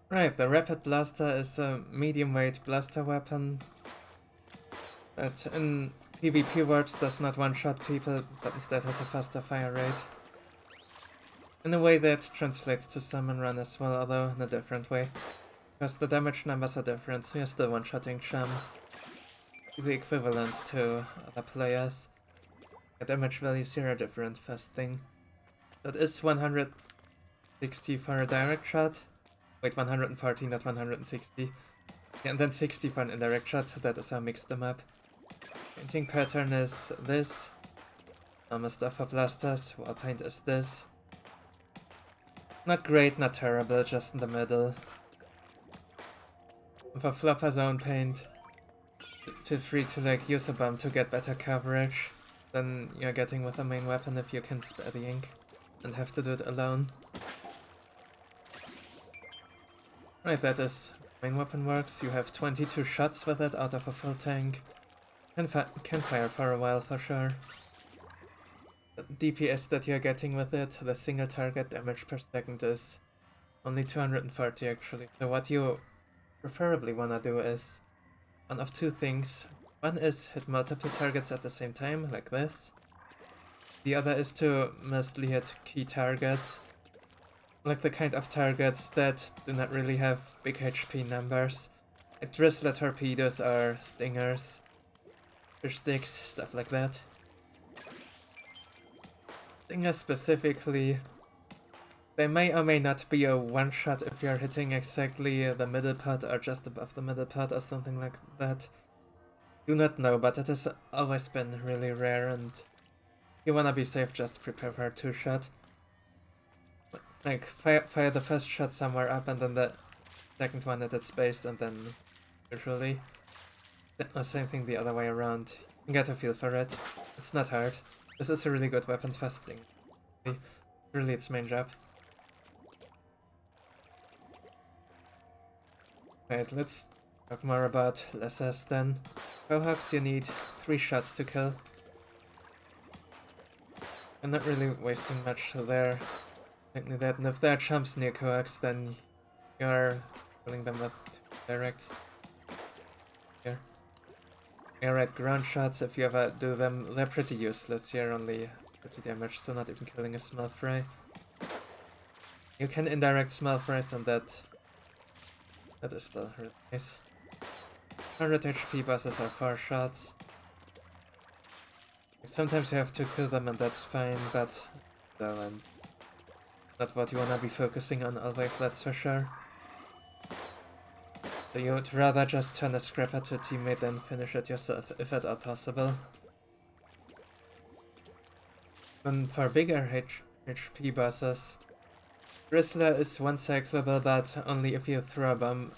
Right, the Rapid Blaster is a medium-weight blaster weapon that in PvP works does not one-shot people, but instead has a faster fire rate. In a way that translates to Salmon Run as well, although in a different way. Because the damage numbers are different, so you're still one-shotting chums. The equivalent to other players. The damage values here are different, first thing. That is 160 for a direct shot. Wait, 140, not 160. Yeah, and then 60 for an indirect shot, so that is how I mixed them up. Painting pattern is this. Normal stuff for blasters. Wall paint is this. Not great, not terrible, just in the middle. For flopper zone paint, feel free to use a bomb to get better coverage than you're getting with the main weapon if you can spare the ink and have to do it alone. Right, that is main weapon works. You have 22 shots with it out of a full tank. Can fire for a while for sure. The DPS that you're getting with it, the single target damage per second, is only 240 actually. So what you preferably wanna do is one of two things. One is hit multiple targets at the same time, like this. The other is to mostly hit key targets. Like the kind of targets that do not really have big HP numbers. Like Drizzler torpedoes or stingers. Fish sticks, stuff like that. Stingers specifically, they may or may not be a one-shot if you're hitting exactly the middle part or just above the middle part or something like that. Do not know, but it has always been really rare, and you wanna be safe, just prepare for a two-shot. Like, fire the first shot somewhere up and then the second one at its base, and then usually the same thing the other way around. You can get a feel for it. It's not hard. This is a really good weapon for sting. Really its main job. Right, let's talk more about lessers then. Cohawks you need 3 shots to kill. I'm not really wasting much there. Like that, and if there are chumps near Coax, then you're killing them with 2 directs. Here. Alright, ground shots, if you ever do them, they're pretty useless. You're only 50 damage, so not even killing a small fry. You can indirect small fries, and that is still really nice. 100 HP bosses are 4 shots. Sometimes you have to kill them, and that's fine, but no, and not what you wanna be focusing on always, that's for sure. So you would rather just turn a scrapper to a teammate than finish it yourself, if at all possible. And for bigger HP bosses, Drizzler is one cyclable, but only if you throw a bomb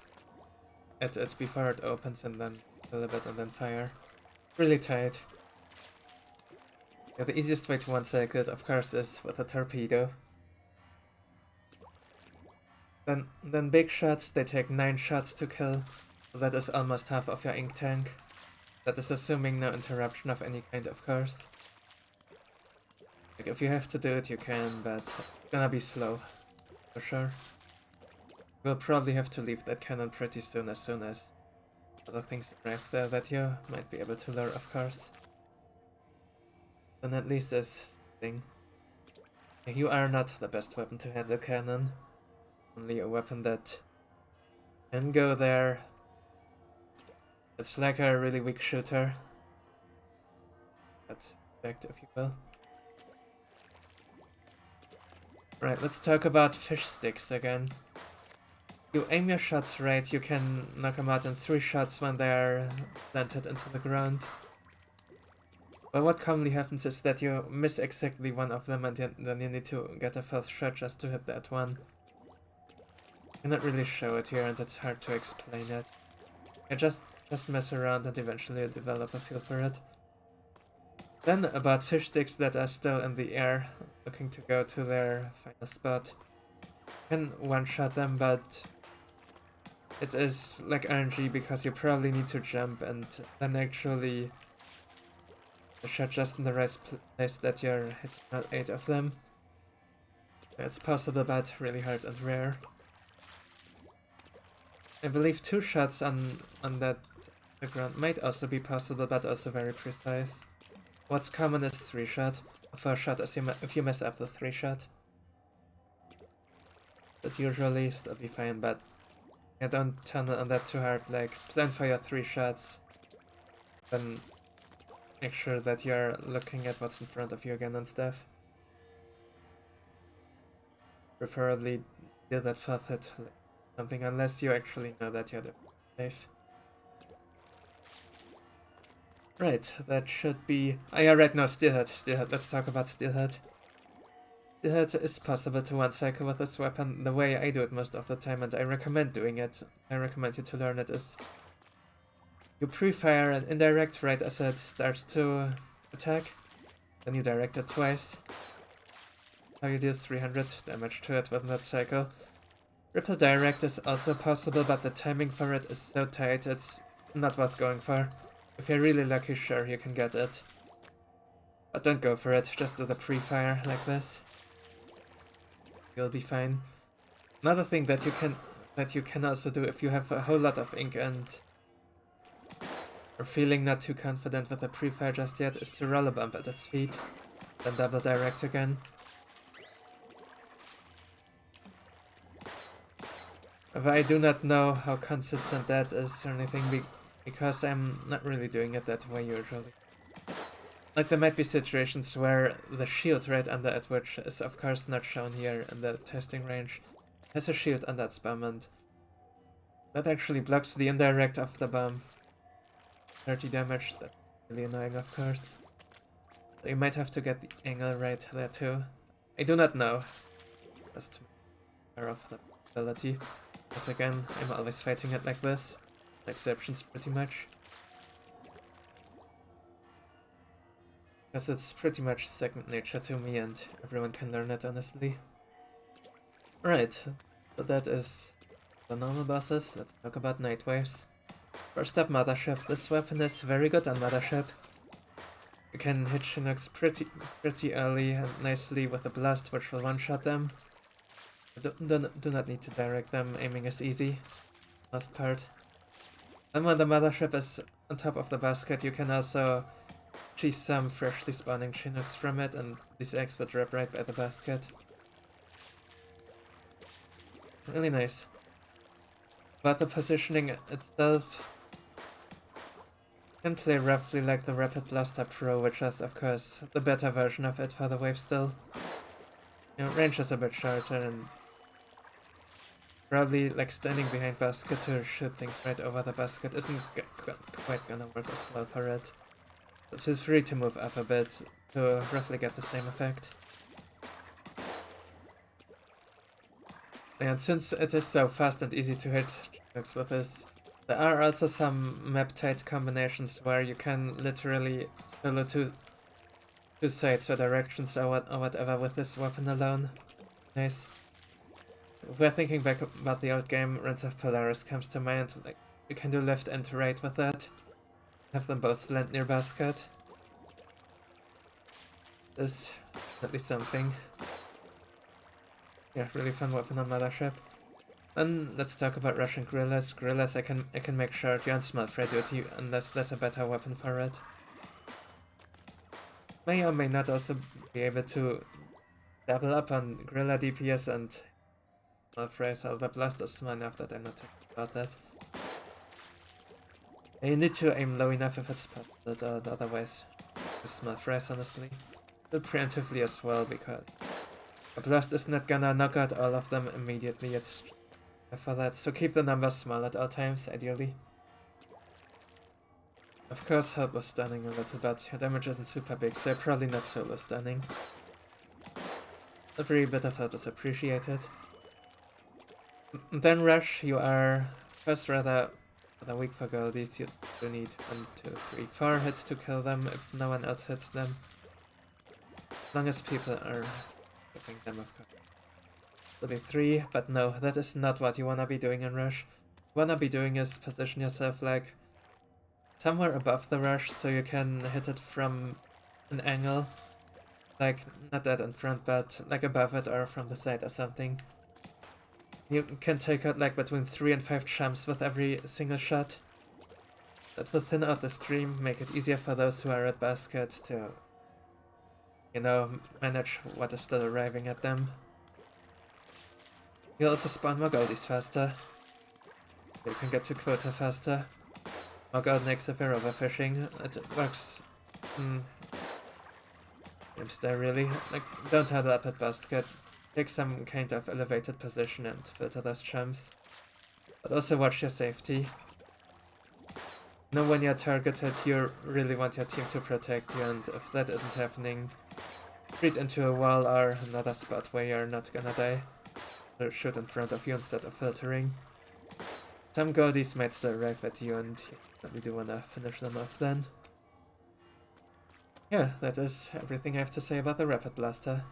at it before it opens and then kill it and then fire. Really tight. Yeah, the easiest way to one cycle it, of course, is with a torpedo. Then big shots, they take 9 shots to kill. So that is almost half of your ink tank. That is assuming no interruption of any kind, of course. Like, if you have to do it, you can, but it's gonna be slow. For sure. We'll probably have to leave that cannon pretty soon as other things arrive there that you might be able to lure, of course. Then at least this thing. You are not the best weapon to handle cannon. Only a weapon that can go there. It's like a really weak shooter. But effect, if you will. Right, let's talk about fish sticks again. You aim your shots right, you can knock them out in 3 shots when they are planted into the ground. But what commonly happens is that you miss exactly one of them, and then you need to get a 4th shot just to hit that one. I cannot really show it here, and it's hard to explain it. I just mess around and eventually develop a feel for it. Then about fish sticks that are still in the air, looking to go to their final spot. You can one-shot them, but it is like RNG because you probably need to jump and then actually shot just in the right place that you're hitting all 8 of them. It's possible, but really hard and rare. I believe 2 shots on that ground might also be possible, but also very precise. What's common is 3 shot. 4 shot if you mess up the 3 shot. But usually still be fine, but yeah, don't tunnel on that too hard. Like, plan for your 3 shots. Then make sure that you're looking at what's in front of you again and stuff. Preferably do that fast hit something, unless you actually know that you're safe. Right, that should be... Oh yeah, right, no, Steelhead. Let's talk about Steelhead. Steelhead is possible to one cycle with this weapon the way I do it most of the time, and I recommend doing it. I recommend you to learn it is... You pre-fire an indirect right as it starts to attack, then you direct it twice. How you deal 300 damage to it with that cycle. Ripple direct is also possible, but the timing for it is so tight it's not worth going for. If you're really lucky, sure, you can get it. But don't go for it, just do the pre-fire like this. You'll be fine. Another thing that you can also do if you have a whole lot of ink and are feeling not too confident with the pre-fire just yet is to roll a bump at its feet, then double direct again. But I do not know how consistent that is or anything because I'm not really doing it that way usually. Like, there might be situations where the shield right under it, which is of course not shown here in the testing range, has a shield on that bomb, and that actually blocks the indirect of the bomb. 30 damage, that's really annoying of course. So you might have to get the angle right there too. I do not know. Just aware of the ability. Because again, I'm always fighting it like this. Exceptions pretty much. Because it's pretty much second nature to me and everyone can learn it honestly. Right, so that is the normal bosses. Let's talk about Night Waves. First up, Mothership. This weapon is very good on Mothership. You can hit Chinooks pretty early and nicely with a blast which will one-shot them. Do not need to direct them, aiming is easy. Last part. And when the Mothership is on top of the basket, you can also cheese some freshly spawning Chinooks from it, and these eggs will drop right by the basket. Really nice. But the positioning itself can play roughly like the Rapid Blaster Pro, which is of course the better version of it for the wave still. You know, range is a bit shorter and probably like standing behind basket to shoot things right over the basket isn't quite gonna work as well for it. So feel free to move up a bit to roughly get the same effect. And since it is so fast and easy to hit Chinooks with this, there are also some map-tight combinations where you can literally solo two sides or directions or whatever with this weapon alone. Nice. If we're thinking back about the old game, Rings of Polaris comes to mind. Like, you can do left and right with that. Have them both land near basket. Is at least something. Yeah, really fun weapon on Mothership. And let's talk about Russian Gorillas. Gorillas, I can make sure you on small fray duty unless there's a better weapon for it. May or may not also be able to double up on Gorilla DPS and small fray, so the blast is small enough that I'm not talking about that. And you need to aim low enough if it's possible, otherwise just small frays honestly. But preemptively as well, because a blast is not gonna knock out all of them immediately, it's for that, so keep the numbers small at all times, ideally. Of course, help with stunning a little, but your damage isn't super big, so you're probably not solo stunning. Every bit of help is appreciated. Then Rush, you are first rather weak for goldies. You do need 1, 2, 3, 4 hits to kill them if no one else hits them. As long as people are hitting them, of course. Will be 3, but no, that is not what you wanna be doing in Rush. What you wanna be doing is position yourself like somewhere above the Rush so you can hit it from an angle. Like, not that in front, but like above it or from the side or something. You can take out like between 3 and 5 champs with every single shot. That will thin out the stream, make it easier for those who are at basket to, you know, manage what is still arriving at them. You'll also spawn more goldies faster. You can get to quota faster. More gold makes if you're overfishing. It works. Games there really. Like, don't huddle up at basket. Take some kind of elevated position and filter those champs. But also watch your safety. Know when you're targeted, you really want your team to protect you, and if that isn't happening, retreat into a wall or another spot where you're not gonna die. Or shoot in front of you instead of filtering. Some goldies might still arrive at you, and you really do wanna finish them off then. Yeah, that is everything I have to say about the Rapid Blaster.